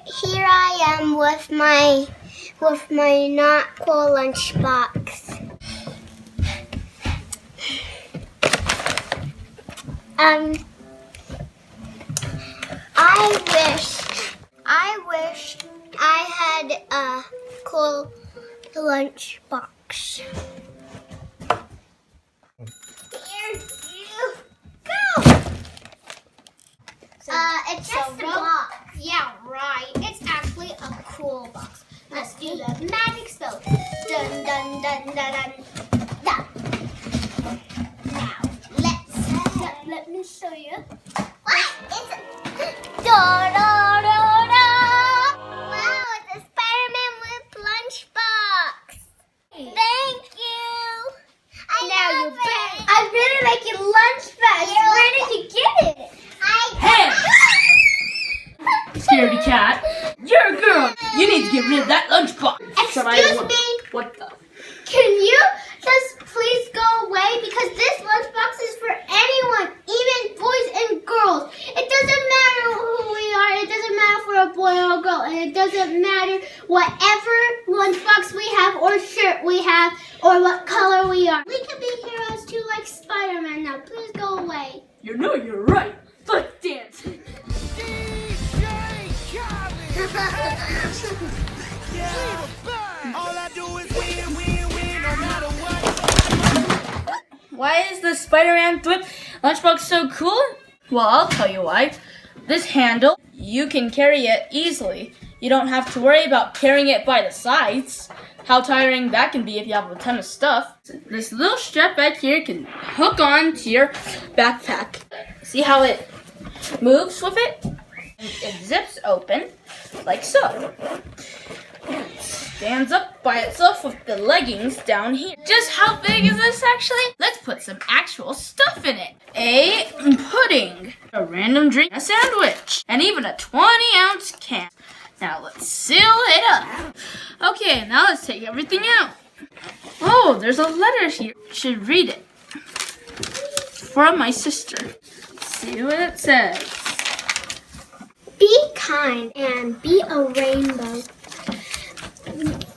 here I am with my not cool lunchbox. I wish I had a cool lunchbox. Here you go. It's just a box. Yeah, right. It's actually a cool box. Let's do the magic spell. Dun dun dun dun dun. Dun. Now let me show you. What? It's da da da da. Wow, it's a Spider-Man with lunchbox. Thank you. I'm really making lunchbox. Where did you get it? Scaredy cat, you're a girl. You need to get rid of that lunchbox. Excuse me. What the? Can you just please go away? Because this lunchbox is for anyone, even boys and girls. It doesn't matter who we are. It doesn't matter if we're a boy or a girl. And it doesn't matter whatever lunchbox we have or shirt we have or what color we are. We can be heroes too, like Spider-Man. Now, please go away. You know you're right. Foot dance. Why is the Spider-Man Thwip lunchbox so cool? Well, I'll tell you why. This handle, you can carry it easily. You don't have to worry about carrying it by the sides. How tiring that can be if you have a ton of stuff. This little strap back here can hook on to your backpack. See how it moves with it? It zips open like so. It stands up by itself with the leggings down here. Just how big is this actually? Let's put some actual stuff in it. A pudding, a random drink, a sandwich, and even a 20-ounce can. Now let's seal it up. Okay, now let's take everything out. Oh, there's a letter here. You should read it. From my sister. Let's see what it says. Be kind and be a rainbow.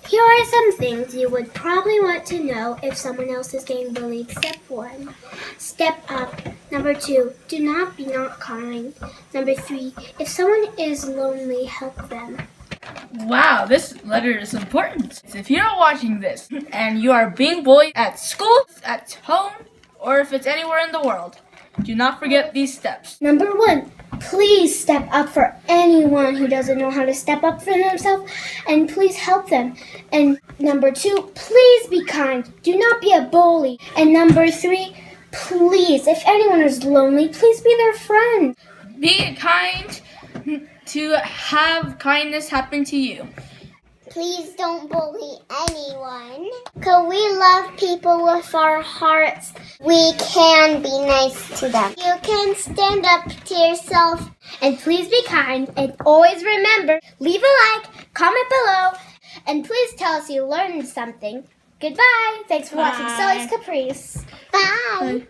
Here are some things you would probably want to know if someone else is getting bullied. Step 1, step up. Number 2, do not be not kind. Number 3, if someone is lonely, help them. Wow, this letter is important. If you're watching this and you are being bullied at school, at home, or if it's anywhere in the world, do not forget these steps. Number 1, please step up for anyone who doesn't know how to step up for themselves, and please help them. And number 2, please be kind. Do not be a bully. And number 3, please, if anyone is lonely, please be their friend. Be kind to have kindness happen to you. Please don't bully anyone. Because we love people with our hearts. We can be nice to them. You can stand up to yourself. And please be kind. And always remember, leave a like, comment below, and please tell us you learned something. Goodbye. Thanks for watching Celis Kaprice. Bye.